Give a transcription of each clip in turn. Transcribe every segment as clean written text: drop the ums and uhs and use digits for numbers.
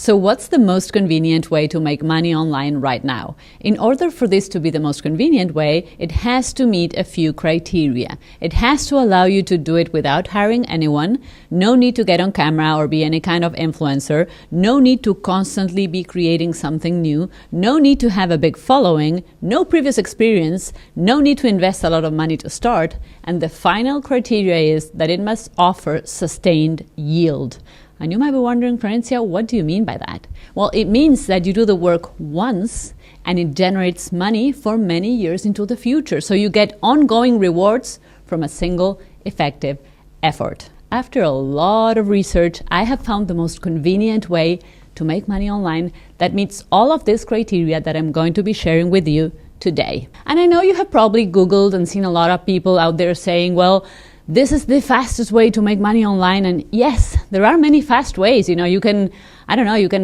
So what's the most convenient way to make money online right now? In order for this to be the most convenient way, it has to meet a few criteria. It has to allow you to do it without hiring anyone, no need to get on camera or be any kind of influencer, no need to constantly be creating something new, no need to have a big following, no previous experience, no need to invest a lot of money to start, and the final criteria is that it must offer sustained yield. And you might be wondering, Florencia, what do you mean by that? Well, it means that you do the work once and it generates money for many years into the future. So you get ongoing rewards from a single effective effort. After a lot of research, I have found the most convenient way to make money online that meets all of these criteria that I'm going to be sharing with you today. And I know you have probably Googled and seen a lot of people out there saying, well, this is the fastest way to make money online. And yes, there are many fast ways. You can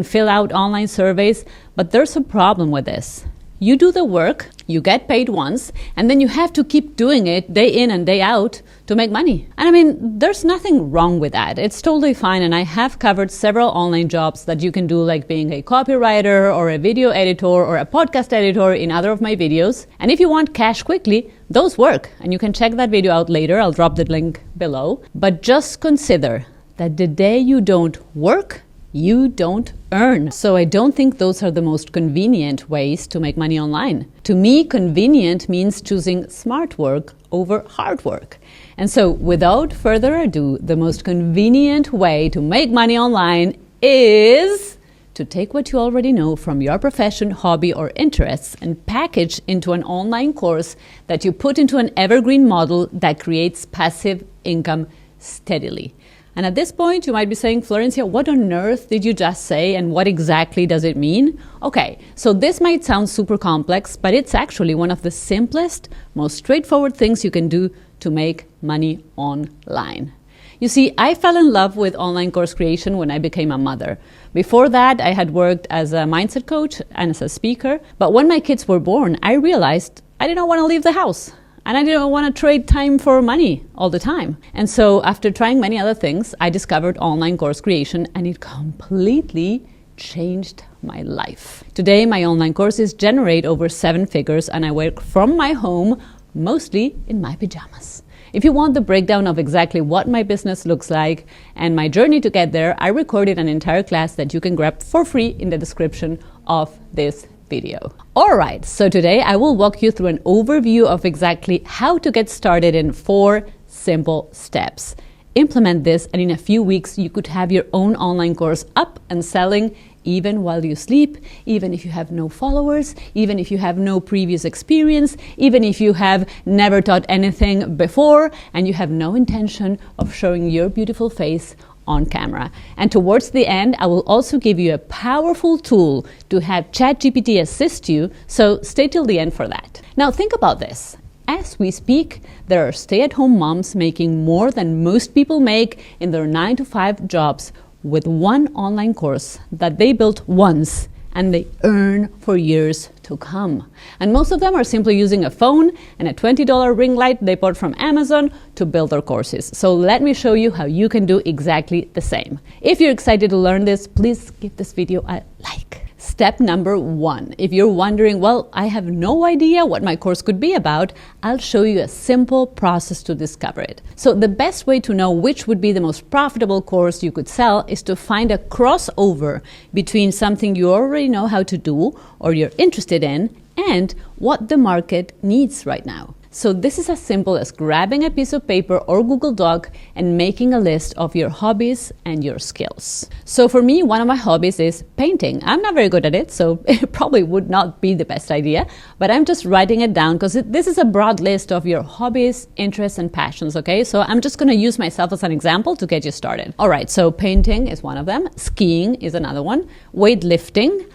fill out online surveys, but there's a problem with this. You do the work, you get paid once, and then you have to keep doing it day in and day out to make money. And there's nothing wrong with that. It's totally fine. And I have covered several online jobs that you can do, like being a copywriter or a video editor or a podcast editor in other of my videos. And if you want cash quickly, those work. And you can check that video out later. I'll drop the link below. But just consider that the day you don't work, you don't earn. So I don't think those are the most convenient ways to make money online. To me, convenient means choosing smart work over hard work. And so without further ado, the most convenient way to make money online is to take what you already know from your profession, hobby, or interests and package into an online course that you put into an evergreen model that creates passive income steadily. And at this point, you might be saying, Florencia, what on earth did you just say and what exactly does it mean? Okay, so this might sound super complex, but it's actually one of the simplest, most straightforward things you can do to make money online. You see, I fell in love with online course creation when I became a mother. Before that, I had worked as a mindset coach and as a speaker. But when my kids were born, I realized I didn't want to leave the house. And I didn't want to trade time for money all the time. And so after trying many other things, I discovered online course creation and it completely changed my life. Today, my online courses generate over 7 figures and I work from my home, mostly in my pajamas. If you want the breakdown of exactly what my business looks like and my journey to get there, I recorded an entire class that you can grab for free in the description of this video. All right, so today I will walk you through an overview of exactly how to get started in 4 simple steps. Implement this and in a few weeks you could have your own online course up and selling even while you sleep, even if you have no followers, even if you have no previous experience, even if you have never taught anything before and you have no intention of showing your beautiful face on camera. And towards the end, I will also give you a powerful tool to have ChatGPT assist you, so stay till the end for that. Now think about this. As we speak, there are stay-at-home moms making more than most people make in their 9-to-5 jobs with one online course that they built once and they earn for years to come. And most of them are simply using a phone and a $20 ring light they bought from Amazon to build their courses. So let me show you how you can do exactly the same. If you're excited to learn this, please give this video a like. Step number 1. If you're wondering, well, I have no idea what my course could be about, I'll show you a simple process to discover it. So the best way to know which would be the most profitable course you could sell is to find a crossover between something you already know how to do or you're interested in and what the market needs right now. So this is as simple as grabbing a piece of paper or Google Doc and making a list of your hobbies and your skills. So for me, one of my hobbies is painting. I'm not very good at it, so it probably would not be the best idea, but I'm just writing it down because this is a broad list of your hobbies, interests, and passions, okay? So I'm just going to use myself as an example to get you started. All right, so painting is one of them. Skiing is another one. Weightlifting,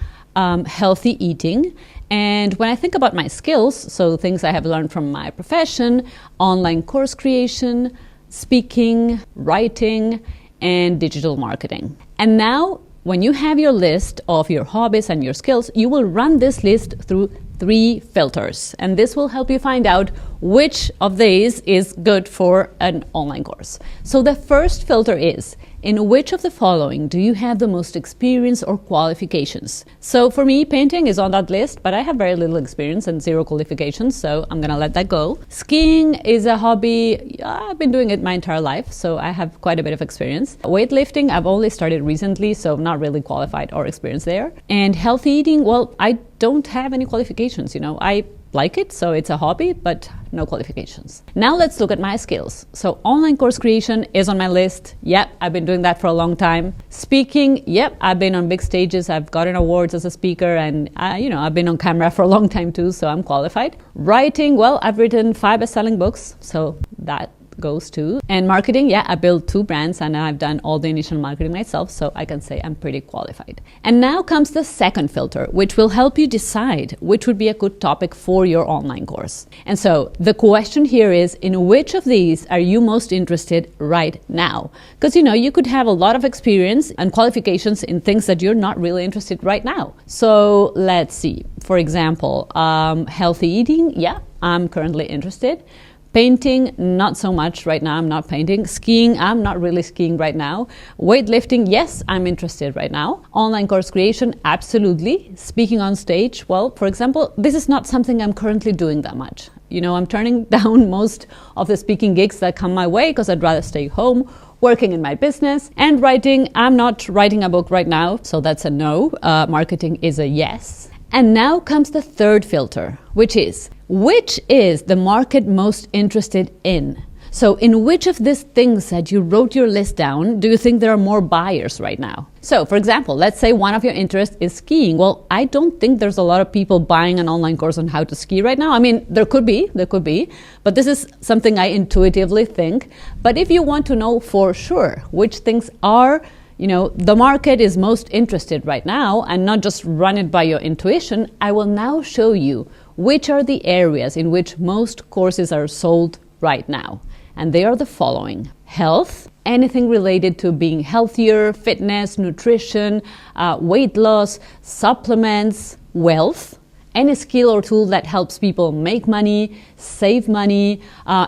healthy eating. And when I think about my skills, so things I have learned from my profession, online course creation, speaking, writing, and digital marketing. And now, when you have your list of your hobbies and your skills, you will run this list through 3 filters. And this will help you find out which of these is good for an online course. So the first filter is in which of the following do you have the most experience or qualifications? So for me, painting is on that list, but I have very little experience and 0 qualifications, so I'm gonna let that go. Skiing is a hobby. I've been doing it my entire life, so I have quite a bit of experience. Weightlifting, I've only started recently, so not really qualified or experienced there. And healthy eating, well, I don't have any qualifications, I like it, so it's a hobby, but no qualifications. Now let's look at my skills. So online course creation is on my list. Yep, I've been doing that for a long time. Speaking, yep, I've been on big stages. I've gotten awards as a speaker, and I've been on camera for a long time too, so I'm qualified. Writing, well, I've written 5 best-selling books, so that goes to. And marketing, yeah, I built 2 brands and I've done all the initial marketing myself, so I can say I'm pretty qualified. And now comes the second filter, which will help you decide which would be a good topic for your online course. And so the question here is, in which of these are you most interested right now? Because you could have a lot of experience and qualifications in things that you're not really interested right now. So let's see. For example, healthy eating, yeah, I'm currently interested. Painting, not so much right now, I'm not painting. Skiing, I'm not really skiing right now. Weightlifting, yes, I'm interested right now. Online course creation, absolutely. Speaking on stage, well, for example, this is not something I'm currently doing that much. I'm turning down most of the speaking gigs that come my way because I'd rather stay home, working in my business. And writing, I'm not writing a book right now, so that's a no. Marketing is a yes. And now comes the third filter, which is the market most interested in? So in which of these things that you wrote your list down do you think there are more buyers right now? So for example, let's say one of your interests is skiing. Well, I don't think there's a lot of people buying an online course on how to ski right now. I mean, there could be, but this is something I intuitively think. But if you want to know for sure which things are the market is most interested right now, and not just run it by your intuition, I will now show you which are the areas in which most courses are sold right now. And they are the following: health, anything related to being healthier, fitness, nutrition, weight loss, supplements, wealth, any skill or tool that helps people make money, save money,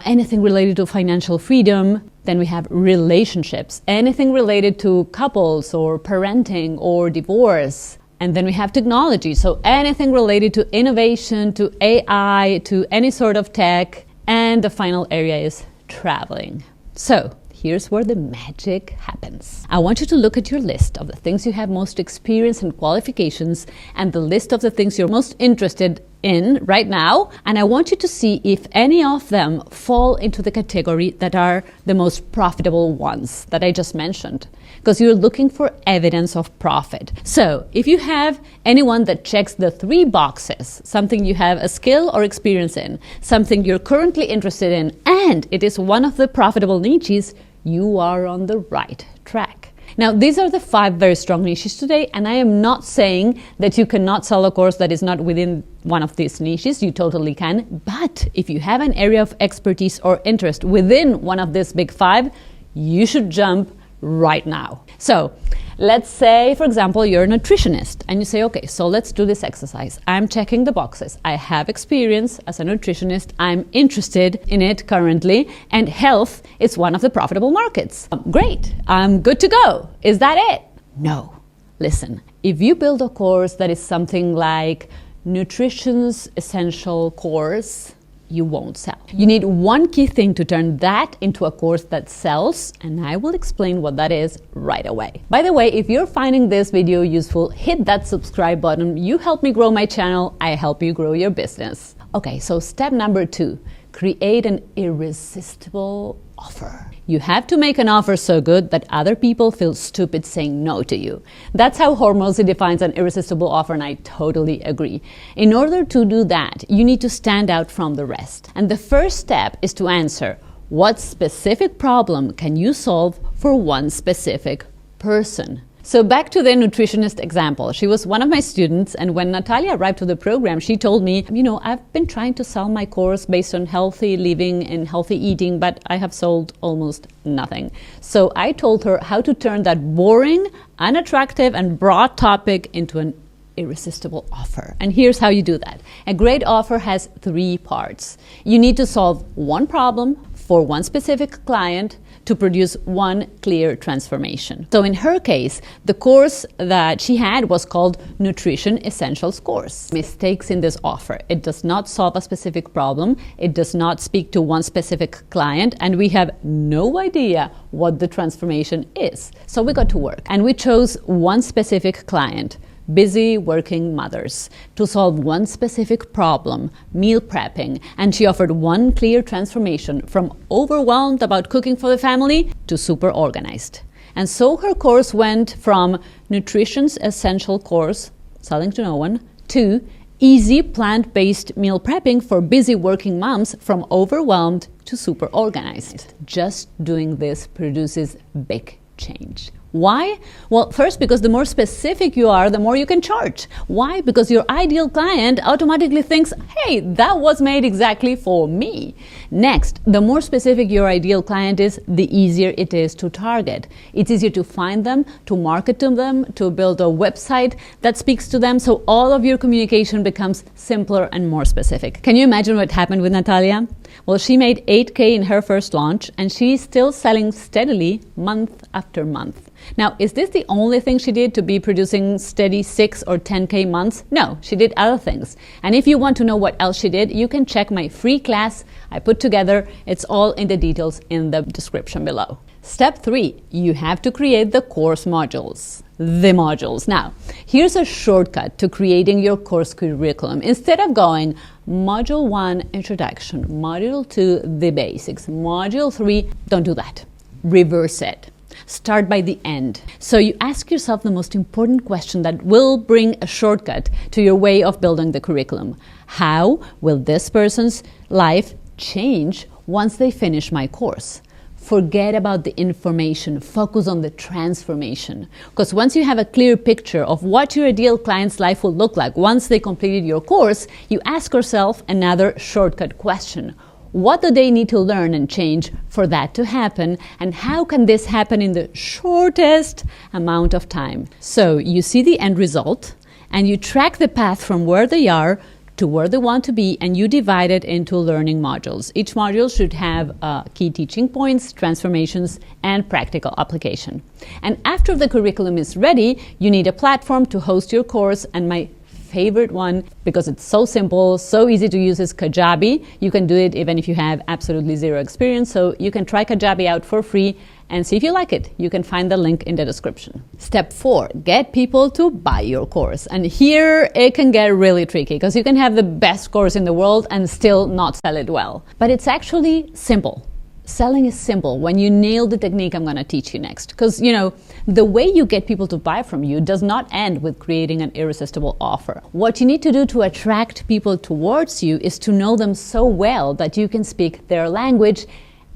anything related to financial freedom. Then we have relationships, anything related to couples or parenting or divorce. And then we have technology, so anything related to innovation, to AI, to any sort of tech. And the final area is traveling. So here's where the magic happens. I want you to look at your list of the things you have most experience and qualifications, and the list of the things you're most interested in right now, and I want you to see if any of them fall into the category that are the most profitable ones that I just mentioned, because you're looking for evidence of profit. So if you have anyone that checks the 3 boxes, something you have a skill or experience in, something you're currently interested in, and it is one of the profitable niches, you are on the right track. Now, these are the 5 very strong niches today, and I am not saying that you cannot sell a course that is not within one of these niches. You totally can. But if you have an area of expertise or interest within one of these big 5, you should jump right now. So let's say, for example, you're a nutritionist and you say, okay, so let's do this exercise. I'm checking the boxes. I have experience as a nutritionist. I'm interested in it currently, and health is one of the profitable markets. Great, I'm good to go. Is that it? No. Listen, if you build a course that is something like Nutrition's Essential Course, you won't sell. You need one key thing to turn that into a course that sells, and I will explain what that is right away. By the way, if you're finding this video useful, hit that subscribe button. You help me grow my channel, I help you grow your business. Okay, so step number 2, create an irresistible offer. You have to make an offer so good that other people feel stupid saying no to you. That's how Hormozy defines an irresistible offer, and I totally agree. In order to do that, you need to stand out from the rest. And the first step is to answer, what specific problem can you solve for one specific person? So back to the nutritionist example. She was one of my students, and when Natalia arrived to the program, she told me, I've been trying to sell my course based on healthy living and healthy eating, but I have sold almost nothing. So I told her how to turn that boring, unattractive, and broad topic into an irresistible offer. And here's how you do that. A great offer has 3 parts. You need to solve one problem for one specific client, to produce one clear transformation. So in her case, the course that she had was called Nutrition Essentials Course. Mistakes in this offer: it does not solve a specific problem, it does not speak to one specific client, and we have no idea what the transformation is. So we got to work and we chose one specific client, busy working mothers, to solve one specific problem, meal prepping, and she offered one clear transformation from overwhelmed about cooking for the family to super organized. And so her course went from Nutrition's Essential Course, selling to no one, to Easy Plant-Based Meal Prepping for Busy Working Moms, from overwhelmed to super organized. Just doing this produces big change. Why? Well, first, because the more specific you are, the more you can charge. Why? Because your ideal client automatically thinks, hey, that was made exactly for me. Next, the more specific your ideal client is, the easier it is to target. It's easier to find them, to market to them, to build a website that speaks to them, so all of your communication becomes simpler and more specific. Can you imagine what happened with Natalia? Well, she made 8K in her first launch, and she's still selling steadily month after month. Now, is this the only thing she did to be producing steady 6 or 10K months? No, she did other things. And if you want to know what else she did, you can check my free class I put together. It's all in the details in the description below. Step 3, you have to create the course modules. The modules. Now, here's a shortcut to creating your course curriculum. Instead of going Module 1, Introduction, Module 2, The Basics, Module 3, don't do that. Reverse it. Start by the end. So you ask yourself the most important question that will bring a shortcut to your way of building the curriculum. How will this person's life change once they finish my course? Forget about the information, focus on the transformation. Because once you have a clear picture of what your ideal client's life will look like once they completed your course, you ask yourself another shortcut question. What do they need to learn and change for that to happen? And how can this happen in the shortest amount of time? So you see the end result and you track the path from where they are to where they want to be, and you divide it into learning modules. Each module should have key teaching points, transformations, and practical application. And after the curriculum is ready, you need a platform to host your course, and my favorite one, because it's so simple, so easy to use, is Kajabi. You can do it even if you have absolutely zero experience, so you can try Kajabi out for free and see if you like it. You can find the link in the description. Step 4, get people to buy your course. And here it can get really tricky because you can have the best course in the world and still not sell it well. But it's actually simple. Selling is simple when you nail the technique I'm going to teach you next. Because, you know, the way you get people to buy from you does not end with creating an irresistible offer. What you need to do to attract people towards you is to know them so well that you can speak their language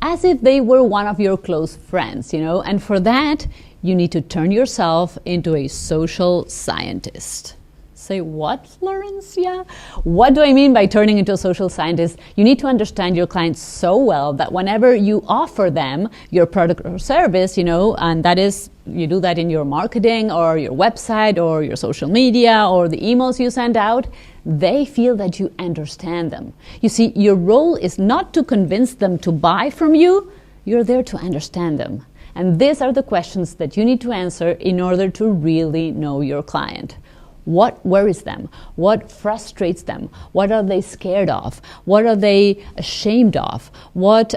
as if they were one of your close friends, you know. And for that, you need to turn yourself into a social scientist. Say, what, Florencia? What do I mean by turning into a social scientist? You need to understand your clients so well that whenever you offer them your product or service, you know, and that is, you do that in your marketing or your website or your social media or the emails you send out, they feel that you understand them. You see, your role is not to convince them to buy from you, you're there to understand them. And these are the questions that you need to answer in order to really know your client. What worries them? What frustrates them? What are they scared of? What are they ashamed of? What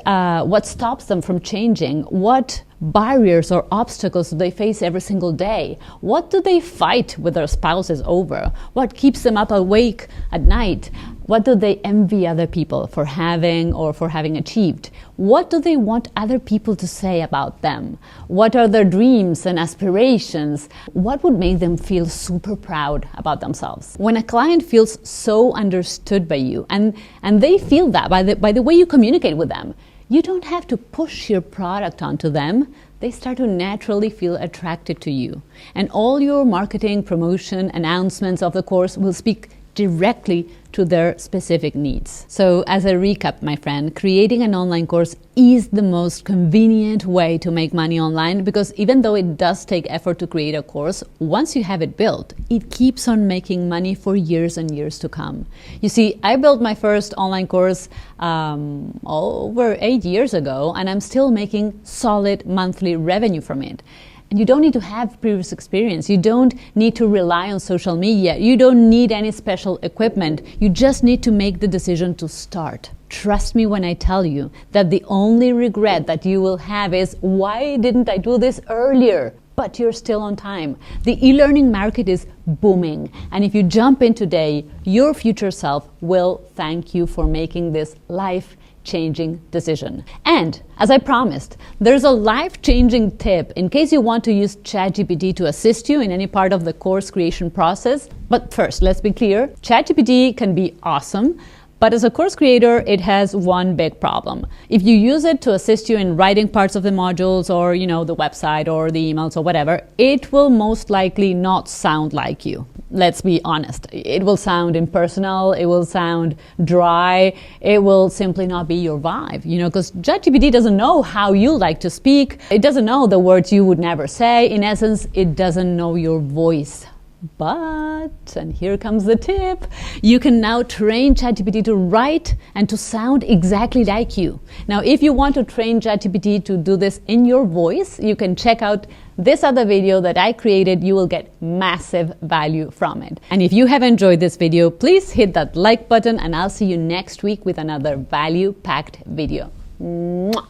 stops them from changing? What barriers or obstacles do they face every single day? What do they fight with their spouses over? What keeps them up awake at night? What do they envy other people for having or for having achieved? What do they want other people to say about them? What are their dreams and aspirations? What would make them feel super proud about themselves? When a client feels so understood by you, and they feel that by the way you communicate with them, you don't have to push your product onto them. They start to naturally feel attracted to you. And all your marketing, promotion, announcements of the course will speak directly to their specific needs. So as a recap, my friend, creating an online course is the most convenient way to make money online, because even though it does take effort to create a course, once you have it built, it keeps on making money for years and years to come. You see, I built my first online course over 8 years ago, and I'm still making solid monthly revenue from it. And you don't need to have previous experience. You don't need to rely on social media. You don't need any special equipment. You just need to make the decision to start. Trust me when I tell you that the only regret that you will have is, why didn't I do this earlier? But you're still on time. The e-learning market is booming. And if you jump in today, your future self will thank you for making this life-changing decision. And as I promised, there's a life-changing tip in case you want to use ChatGPT to assist you in any part of the course creation process. But first, let's be clear, ChatGPT can be awesome, but as a course creator, it has one big problem. If you use it to assist you in writing parts of the modules or, the website or the emails or whatever, it will most likely not sound like you. Let's be honest. It will sound impersonal, it will sound dry, it will simply not be your vibe, because ChatGPT doesn't know how you like to speak, it doesn't know the words you would never say. In essence, it doesn't know your voice. But, and here comes the tip, you can now train ChatGPT to write and to sound exactly like you. Now, if you want to train ChatGPT to do this in your voice, you can check out this other video that I created. You will get massive value from it. And if you have enjoyed this video, please hit that like button, and I'll see you next week with another value-packed video. Mwah!